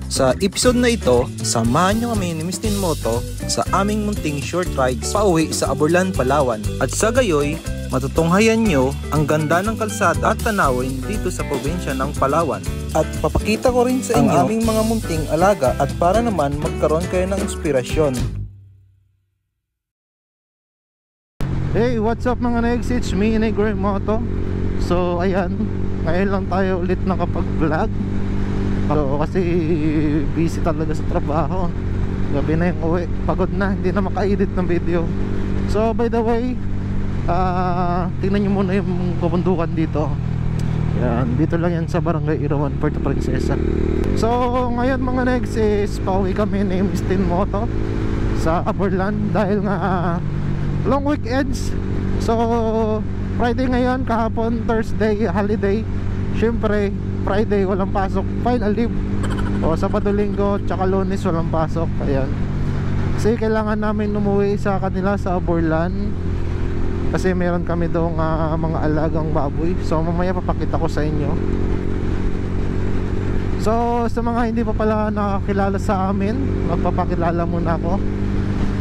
Sa episode na ito, samahan nyo kami ni Miss Tinmoto sa aming munting short rides pauwi sa Aborlan, Palawan. At sa gayoy, matutunghayan nyo ang ganda ng kalsada at tanawin dito sa probinsya ng Palawan. At papakita ko rin sa inyo ang aming mga munting alaga at para naman magkaroon kayo ng inspirasyon. Hey, what's up mga negs? It's me, Negro Moto. So ayan, ngayon lang tayo ulit nakapag-vlog. So, kasi busy talaga sa trabaho. Gabi na yung uwi, pagod na, hindi na maka-edit ng video. So by the way, tingnan nyo muna yung kabundukan dito. Yan, dito lang yan sa Barangay Irawan, Puerto Princesa. So ngayon mga negs is pauwi kami ni Miss Tinmoto sa Aborlan dahil nga long weekends. So Friday ngayon, kahapon Thursday holiday. Syempre Friday walang pasok, final leave. O Sabado, Linggo, tsaka Lunes walang pasok. Ayan, kasi kailangan namin umuwi sa kanila sa Aborlan kasi meron kami doong mga alagang baboy. So mamaya papakita ko sa inyo. So sa mga hindi pa pala nakakilala sa amin, magpapakilala muna ako.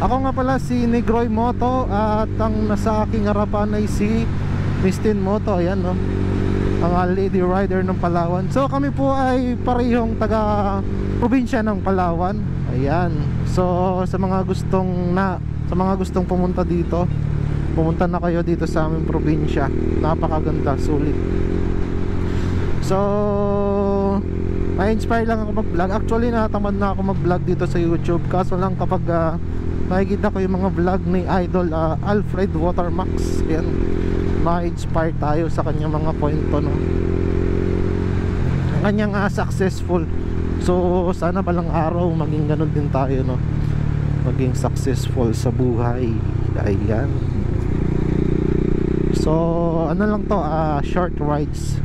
Ako nga pala si Negroy Moto at ang nasa aking harapan ay si Miss Tinmoto. Ayan, no, ang lady rider ng Palawan. So kami po ay parehong taga probinsya ng Palawan. Ayan. So sa mga gustong pumunta dito, pumunta na kayo dito sa aming probinsya. Napakaganda, sulit. So na-inspire lang ako mag-vlog. Actually natamad na ako mag-vlog dito sa YouTube. Kaso lang kapag nakikita ko yung mga vlog ni Idol Alfred Watermax, ayan, ma-inspire tayo sa kanyang mga kwento, no? Ang kanyang successful. So sana balang araw maging ganun din tayo, no? Maging successful sa buhay. Ayan. So ano lang to, short rides,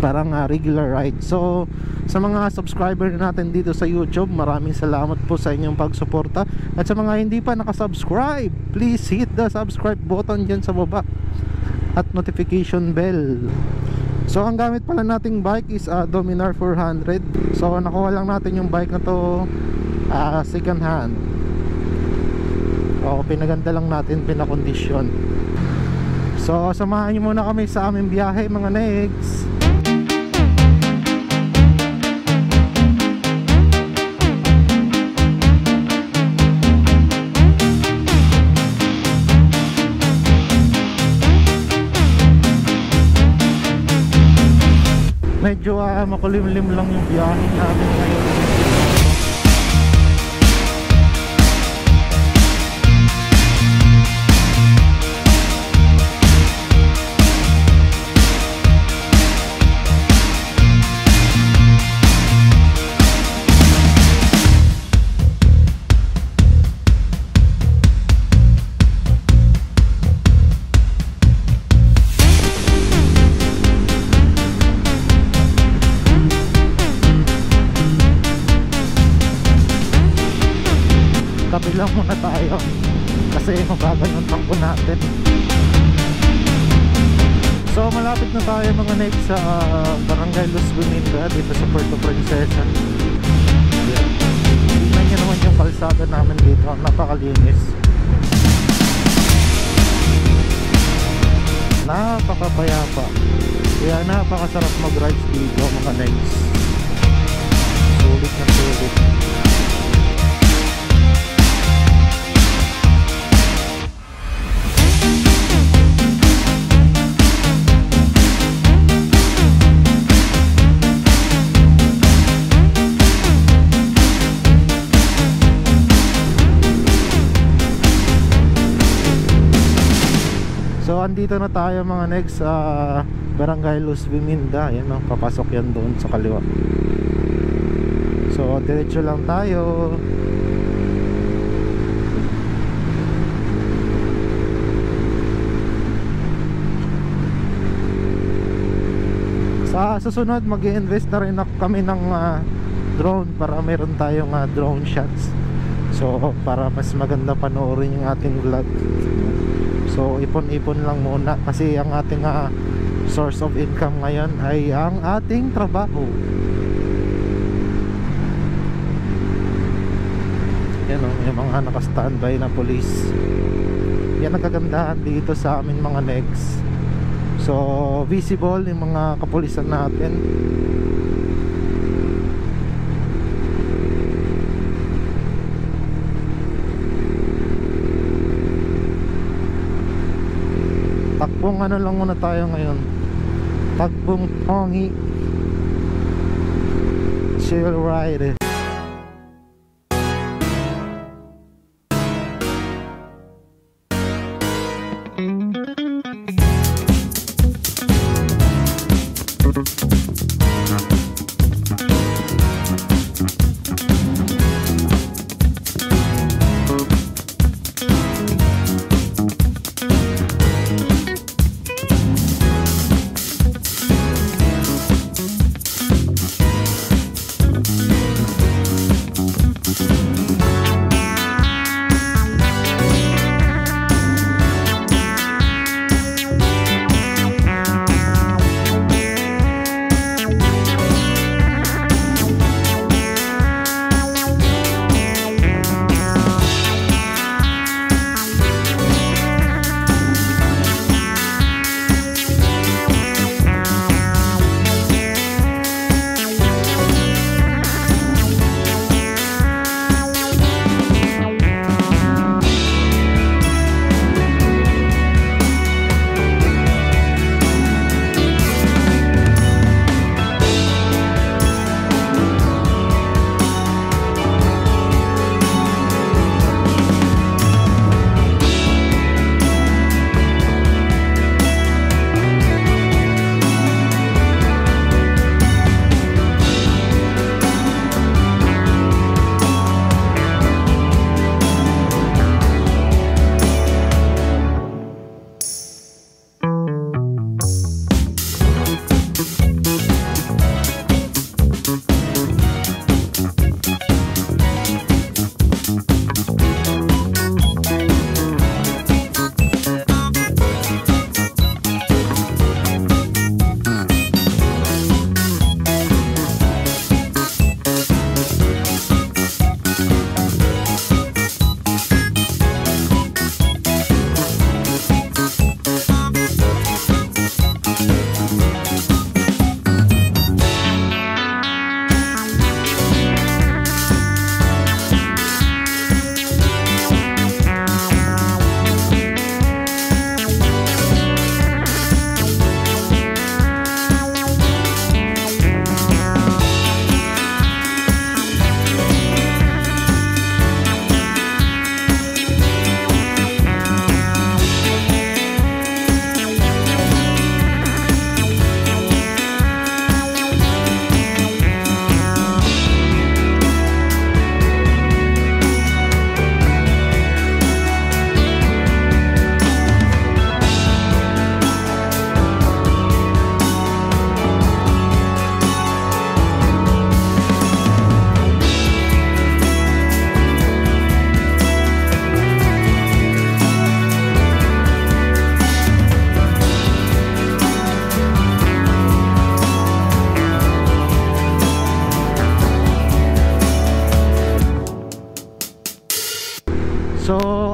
parang regular ride. So sa mga subscriber natin dito sa YouTube, maraming salamat po sa inyong pagsuporta. At sa mga hindi pa nakasubscribe, please hit the subscribe button dyan sa baba at notification bell. So ang gamit pala nating bike is Dominar 400. So nakuha lang natin yung bike na to second hand. O pinaganda lang natin, pinakondisyon. So samahan nyo muna kami sa aming biyahe mga negs. Medyo makulimlim lang yung biyahe natin ngayon. Tabi lang muna tayo kasi mabagal yung tangko natin. So malapit na tayo mga next sa Barangay Los Guminda dito sa Puerto Princesa. Tingnan nyo naman yung kalsada namin dito, napakalinis, napakapayapa, kaya napakasarap mag-rides dito mga next. Sulit na sulit. So andito na tayo mga next sa Barangay Los Guminda. Ayan, no, papasok yan doon sa kaliwa. So diretso lang tayo. Sa susunod mag-i-invest na rin kami ng drone para meron tayong drone shots. So para mas maganda panoorin yung ating vlog. So ipon-ipon lang muna kasi ang ating source of income ngayon ay ang ating trabaho. Yan o, yung mga naka-standby na police. Yan ang kagandahan dito sa amin mga negs. So visible yung mga kapulisan natin. Takbong ano lang muna tayo ngayon, takbong hongi chill ride.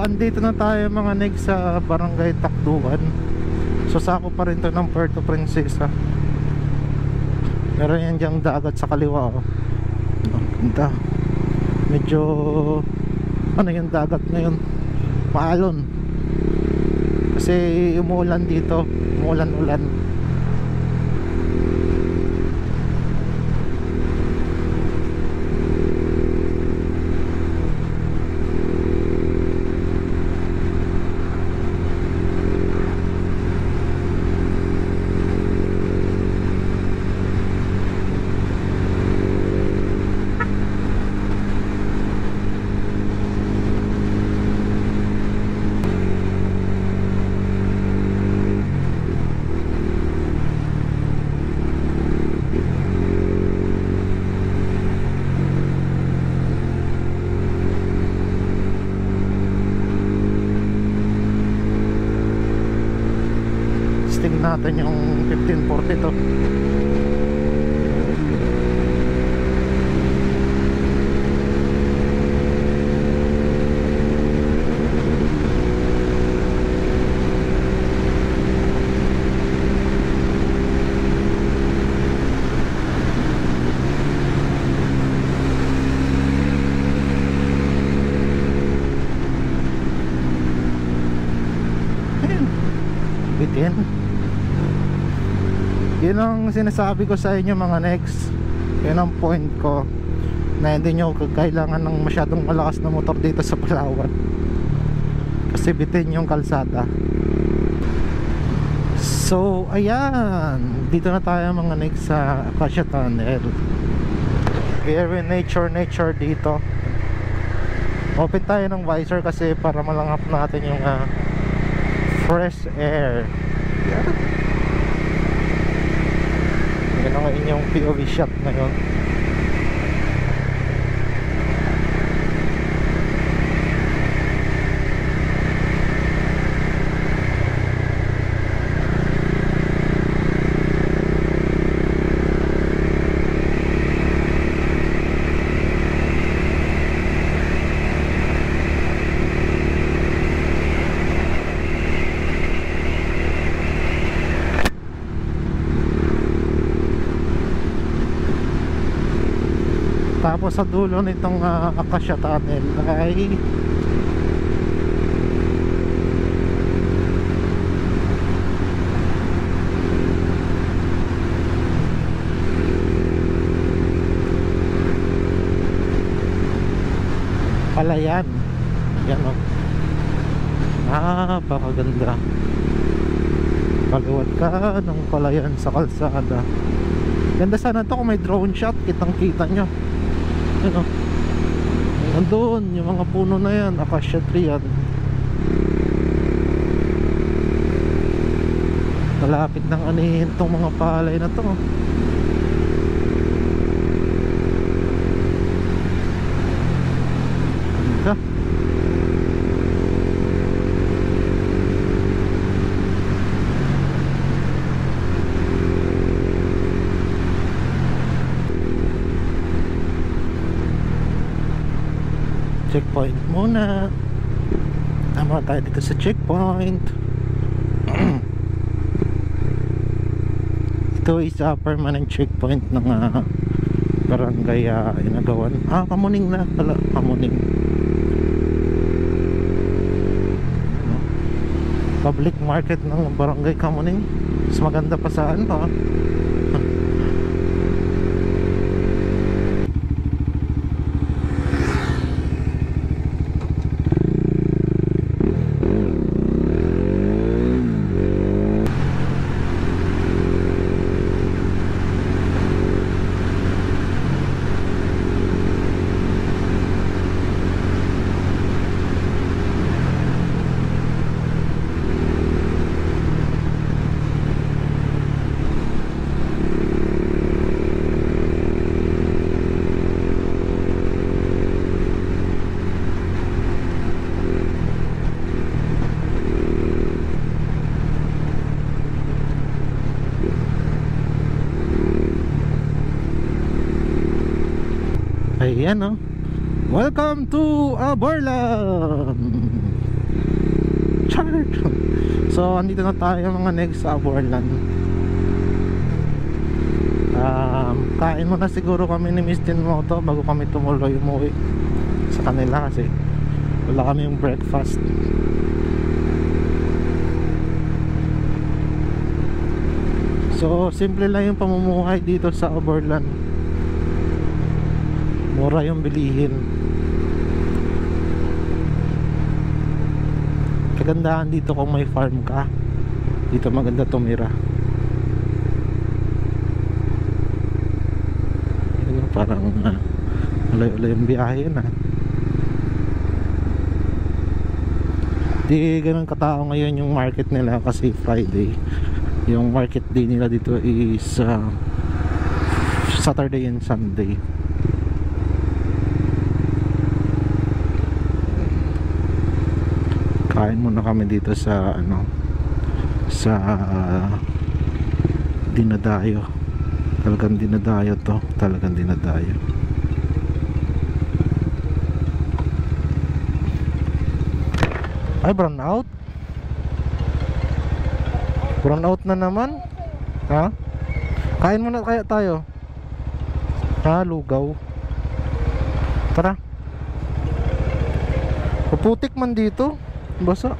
Andito na tayo mga neg sa Barangay Takduan. So sako pa rin to ng Puerto Princesa. Meron yan dyang dagat sa kaliwa oh. Ang ganda. Medyo ano yung dagat ngayon, maalon kasi umuulan dito, umuulan-ulan. Natin yung 1542. Bitin. Yun ang sinasabi ko sa inyo mga next. Yun ang point ko, na hindi nyo kailangan ng masyadong malakas na motor dito sa Palawan, kasi bitin yung kalsada. So ayan, dito na tayo mga next sa Acacia Tunnel. Very nature dito. Open tayo ng visor kasi para malanghap natin yung fresh air. Yan ang inyong POV shot ngayon. Tapos sa dulo nitong Acacia Tunnel ay Palayan. Yan o. Napakaganda. Kaliwat ka ng Palayan sa kalsada. Ganda sana to kung may drone shot, kitang kita nyo. Ano? Nandun, yung mga puno na yan, acacia tree yan. Malapit nang anihin tong mga palay na to. Ganda. Checkpoint muna. Tama tayo dito sa checkpoint. Ito is a permanent checkpoint ng barangay Inagawan. Kamuning na pala. Kamuning. Public market ng barangay Kamuning. Mas maganda pa sa ano. Ayan o. Welcome to Aborlan Church. So andito na tayo mga next sa Aborlan. Kain muna siguro kami ni Miss Tinmoto bago kami tumuloy umuwi sa kanila kasi wala kami yung breakfast. So simple lang yung pamumuhay dito sa Aborlan. Mura yung bilihin. Kagandahan dito kung may farm ka, dito maganda tumira. Yun, parang ulay-ulay yung biyahe na. Di ganun katao ngayon yung market nila kasi Friday. Yung market day nila dito is Saturday and Sunday. Kain muna kami dito sa sa dinadayo. Talagang dinadayo to. Talagang dinadayo. Ay, brown out. Brown out na naman. Ha? Kain muna kaya tayo. Ha, lugaw. Tara. Puputik man dito. Basa.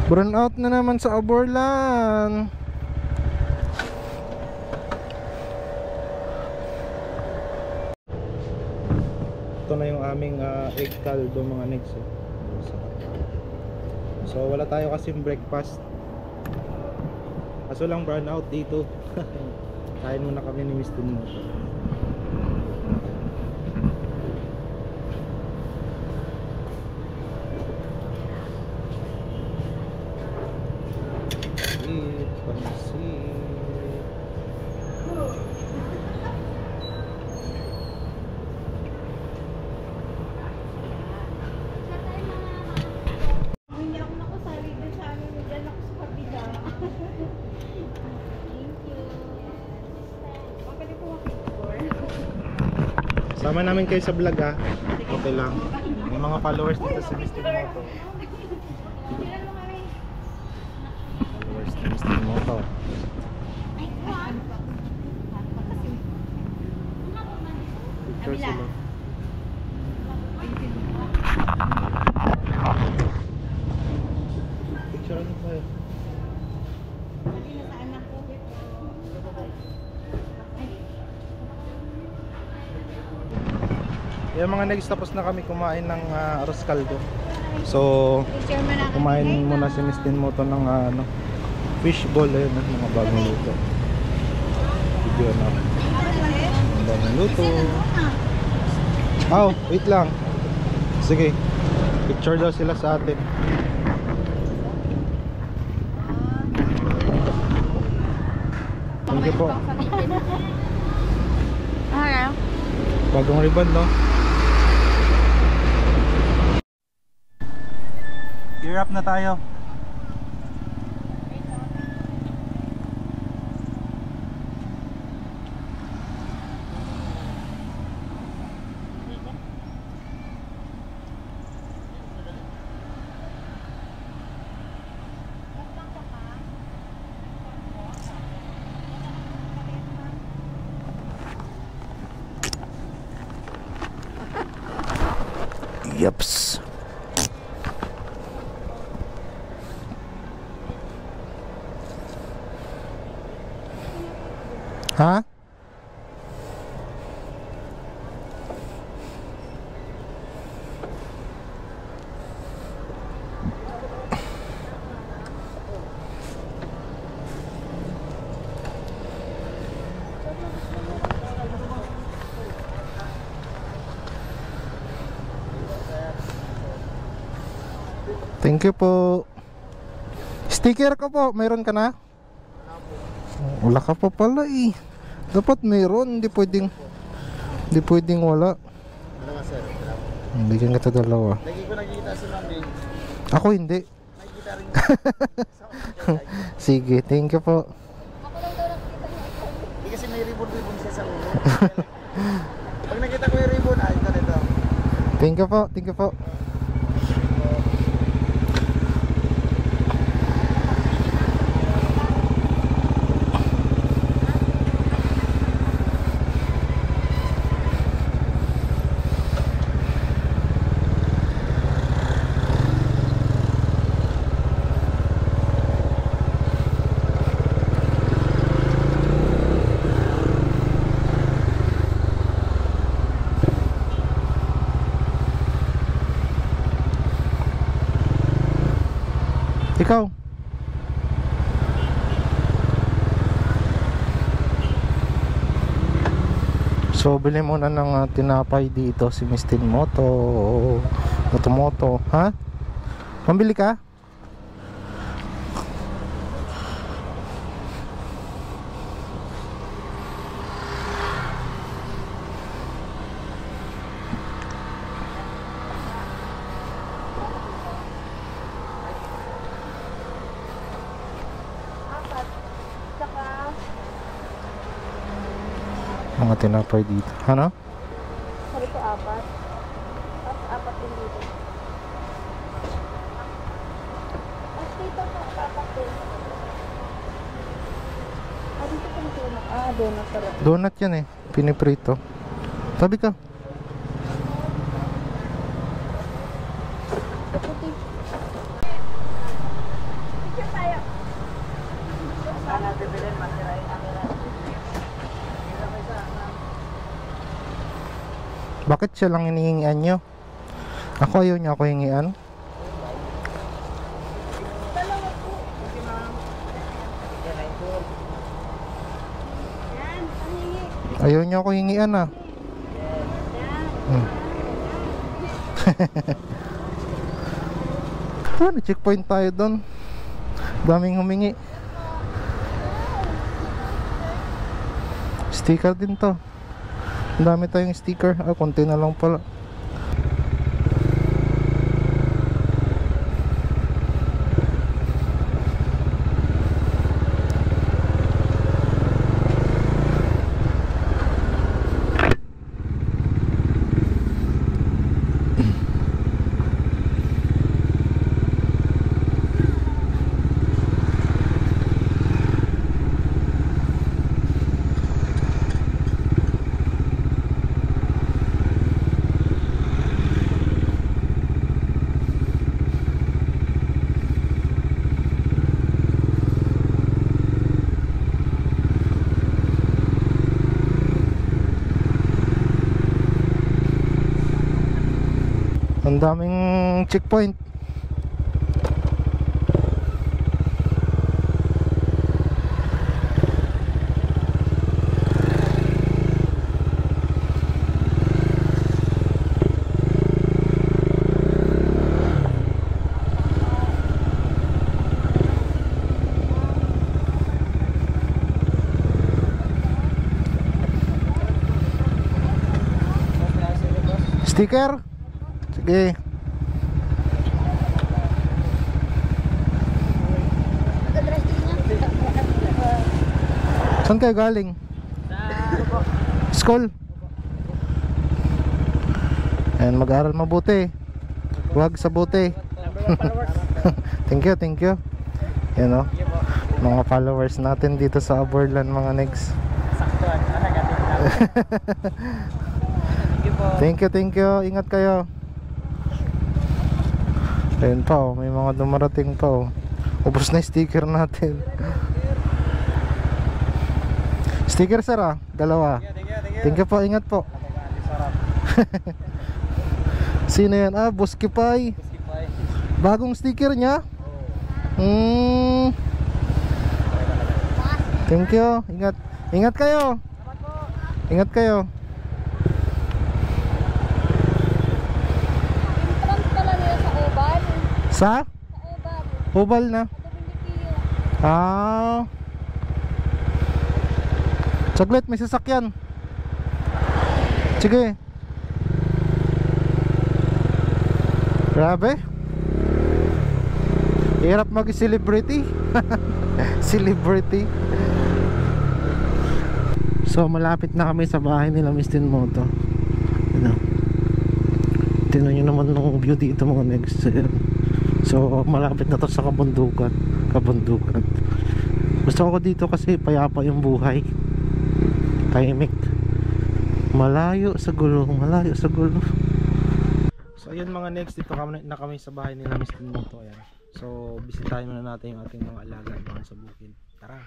Burn out na naman sa Aborlan. Ito na yung aming egg caldo mga negs. So wala tayo kasing breakfast. Kaso lang burn out dito. Kain muna kami ni Miss Tin Moto. Sama namin kayo sa vlog ah. Okay lang. May mga followers dito sa Miss Tin Moto. Followers ni Miss Tin Moto. Picture sila. Picture ano tayo? Yung mga next, tapos na kami kumain ng arroz caldo. So kumain muna si Miss Tin Moto ng fish ball. Ayun, mga bagong luto. Video na mga bagong luto. Oh, wait lang. Sige, picture daw sila sa atin. Thank you po. Bagong ribbon, no? Gear up na tayo. Yups. Ha? Thank you po. Sticker ka po, mayroon ka na? Wala ka pa pala eh. Dapat mayroon, hindi pwedeng wala. Dalawa sir, dalawa. Bigyan kita dalawa. Lagi ko nakikita si Mami. Ako hindi. Nakikita rin Sige, thank you po. Hindi kasi may ribbon siya sa ulo. Pag nakita ko yung ribbon, ito nito. Thank you po, thank you po. Ikaw? So bili muna ng tinapay dito si Miss Tin Moto. Moto. Ha? Pambili ka? Mga tinapay dito. Ano? Sabi ko 4. Tapos 4 din dito. Tapos dito po, 4 din. Dito po donut. Donut sarap. Donut yan eh. Piniprito. Sabi ka. Puti. Picture tayo. Sana bibilin, masirain namin na. Bakit siya lang hinihingian nyo? Ako ayaw niya ako hingian. Dalawa po. Yan, pahingi. Ayaw niya ako hingian ah. Checkpoint tayo doon. Daming humingi. Sticker din to. Ang dami tayong sticker. Konti na lang pala. Ang daming checkpoint. Sticker? Sige. Nag-address din niya. Saan kayo galing? School? Ayan, mag-aral mabuti. Huwag sa buti. Thank you, thank you. Yan o, mga followers natin dito sa Aborlan, mga negs. Saktuan, negative lang. Thank you. Ingat kayo. Ayun pa oh, may mga dumarating pa oh. Ubos na yung sticker natin. Sticker sir ah, dalawa. Thank you po, ingat po. Sino yan? Ah, Buskipay. Bagong sticker niya? Thank you, ingat kayo. Ingat kayo. Entrance pala nila sa Oval. Sa? Sa Oval. Oval na. Sa Dominicio. Ah. Saglit, may sasakyan. Sige. Grabe. Hirap mag-celebrity. Celebrity. So malapit na kami sa bahay nila Miss Tinmoto. Ano? Tingnan nyo naman ng view dito mga next. So malapit na to sa kabundukan. Gusto ko dito kasi payapa yung buhay. Tahimik. Malayo sa gulo. So ayun mga next, dito na kami sa bahay nila Miss Tinmoto. Ayan. So bisitahin muna natin yung ating mga alaga doon sa bukid. Tara.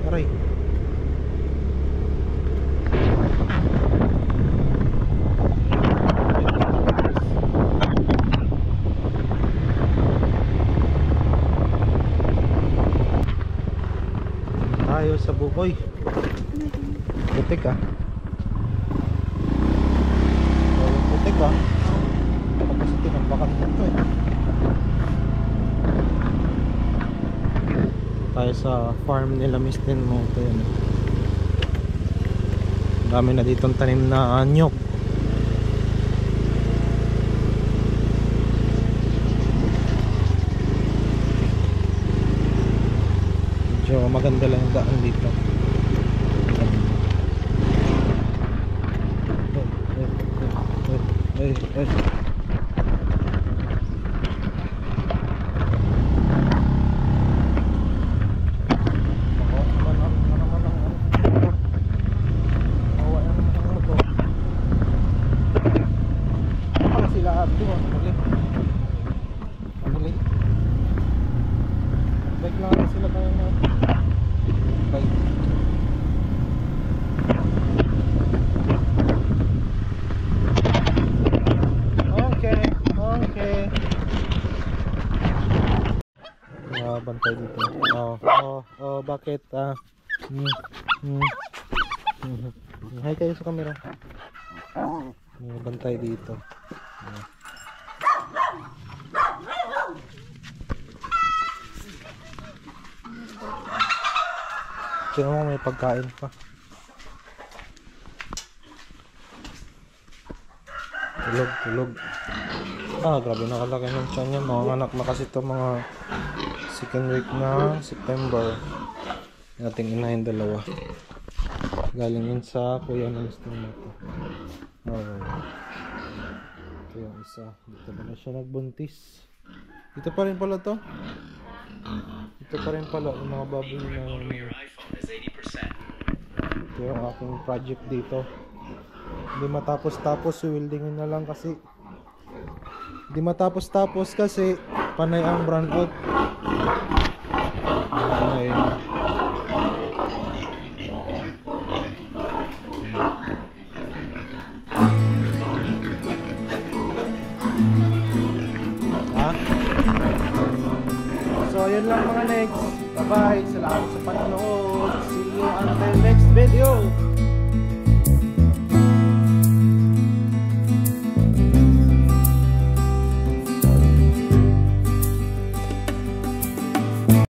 Aray. Tayo sa bukoy. Putik ah. Putik ah. Kapag tinambakan mo ito eh. tayo sa farm nila Miss Tinmoto. Yan. Dami na ditong tanim na anyok. Medyo maganda lang yung daan dito. Ay. Bike lang sila tayo na bike. Okay. Bantay dito. Bakit? Hi kayo sa camera. Bantay dito. Sino mo may pagkain pa? Tulog. Grabe nakalaki ng tiyan yan. Mga anak na kasi ito, mga second week na September. Nating inahin dalawa. Galing yun sa kuya ng gusto mo ito. Ito yung isa. Dito ba na siya nagbuntis? Dito pa rin pala to. Ito pa rin pala yung mga baboy na ito yung aking project dito. Hindi matapos-tapos, wieldingin na lang kasi hindi matapos-tapos kasi panay ang brand out. So yun lang mga next. Bye bye. Salamat sa panonood.